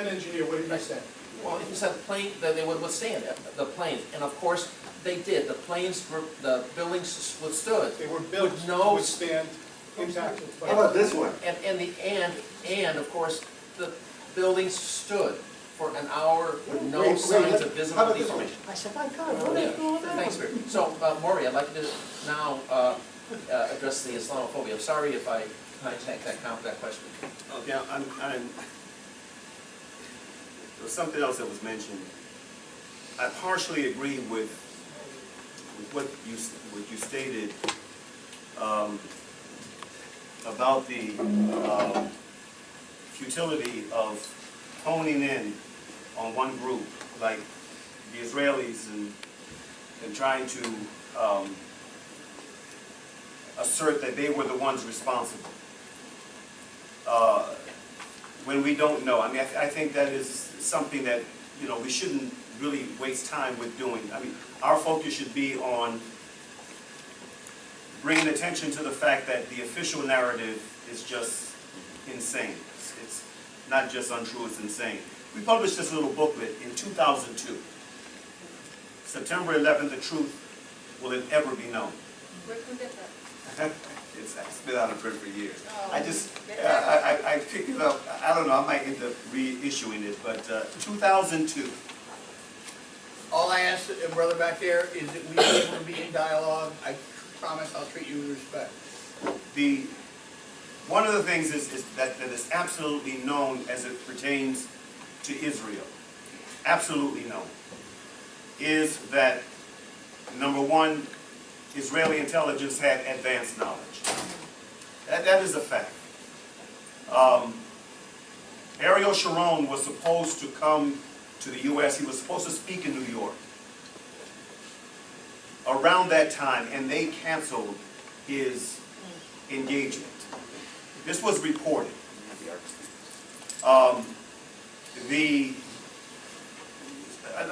An engineer, what did he say? Well, he said that they would withstand it, the planes, and of course, they did. The planes, the buildings withstood. They were built With to no- withstand impact. How about this one? And of course, the buildings stood for an hour with no Wait, signs of how visible about this one? deformation. I said, my God, what Yeah. is going on? Thanks, Barry. So, Maury, I'd like you to now address the Islamophobia. I'm sorry if I hijacked that question. Okay, there was something else that was mentioned. I partially agree with what you stated about the futility of honing in on one group, like the Israelis, and trying to assert that they were the ones responsible. When we don't know. I mean, I think that is something that, you know, we shouldn't really waste time with doing. I mean, our focus should be on bringing attention to the fact that the official narrative is just insane. It's not just untrue, it's insane. We published this little booklet in 2002. September 11th, the truth will it ever be known. Where can we get that? It's been out of print for years. Oh. I picked it up. I don't know, I might end up reissuing it, but 2002. All I ask, brother back there, is that we be able to be in dialogue. I promise I'll treat you with respect. One of the things is that is absolutely known as it pertains to Israel, absolutely known, is that, number one, Israeli intelligence had advanced knowledge. That is a fact. Ariel Sharon was supposed to come to the U.S. He was supposed to speak in New York around that time, and they canceled his engagement. This was reported. I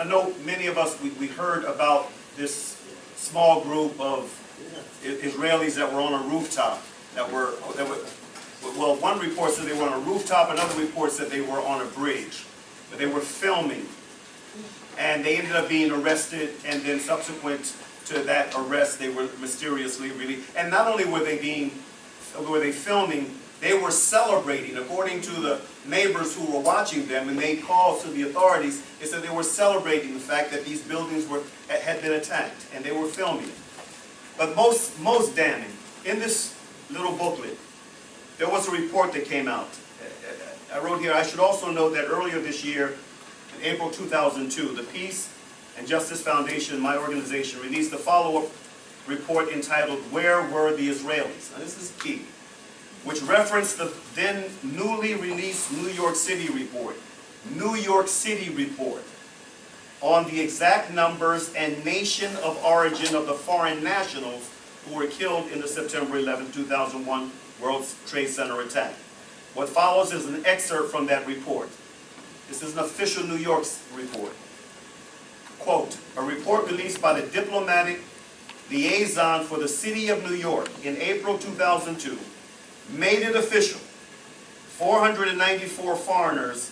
know many of us, we heard about this small group of Israelis that were on a rooftop, well, one report said they were on a rooftop, another report said they were on a bridge, but they were filming, and they ended up being arrested, and then subsequent to that arrest, they were mysteriously released. And not only were they filming, they were celebrating. According to the neighbors who were watching them, and they called to the authorities, they said they were celebrating the fact that these buildings had been attacked, and they were filming. But most damning, in this little booklet, there was a report that came out. I wrote here, I should also note that earlier this year, in April 2002, the Peace and Justice Foundation, my organization, released a follow-up report entitled, "Where Were the Israelis?" Now this is key, which referenced the then newly released New York City report on the exact numbers and nation of origin of the foreign nationals who were killed in the September 11, 2001 World Trade Center attack. What follows is an excerpt from that report. This is an official New York report. Quote, a report released by the diplomatic liaison for the city of New York in April 2002 made it official. 494 foreigners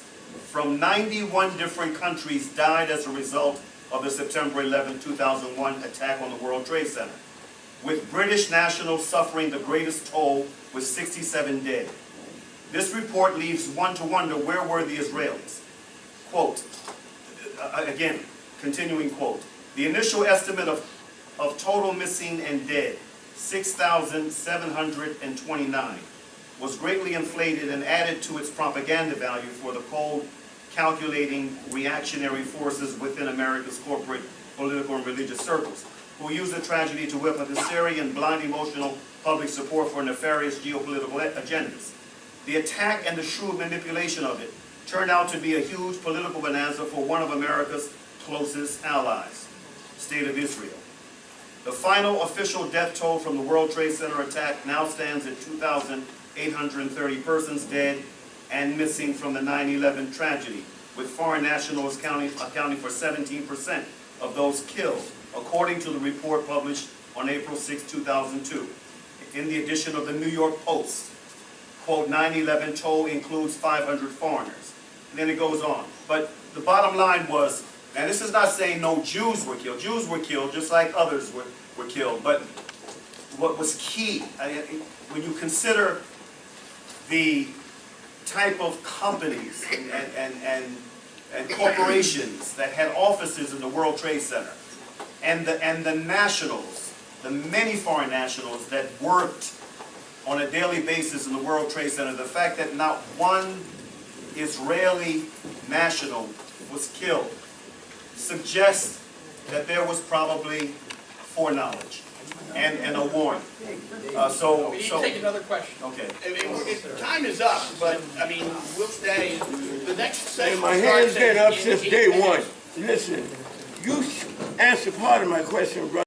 from 91 different countries died as a result of the September 11, 2001 attack on the World Trade Center, with British nationals suffering the greatest toll with 67 dead. This report leaves one to wonder, where were the Israelis? Quote, again, continuing quote, the initial estimate of total missing and dead, 6,729, was greatly inflated and added to its propaganda value for the cold, calculating reactionary forces within America's corporate, political, and religious circles, who use the tragedy to whip up hysteria and blind emotional public support for nefarious geopolitical agendas. The attack and the shrewd manipulation of it turned out to be a huge political bonanza for one of America's closest allies, the State of Israel. The final official death toll from the World Trade Center attack now stands at 2,830 persons dead and missing from the 9/11 tragedy, with foreign nationals accounting for 17% of those killed, according to the report published on April 6, 2002, in the edition of the New York Post. Quote, 9/11 toll includes 500 foreigners. then it goes on. But the bottom line was, and this is not saying no Jews were killed. Jews were killed just like others were killed. But what was key, when you consider the type of companies and corporations that had offices in the World Trade Center, and the nationals, the many foreign nationals that worked on a daily basis in the World Trade Center, the fact that not one Israeli national was killed suggests that there was probably foreknowledge and a warning. We need to take another question. Okay. Time is up, but, I mean, we'll stay. The next session My starts hand's been up in since 8 day one. minutes. Listen, you answered part of my question, brother.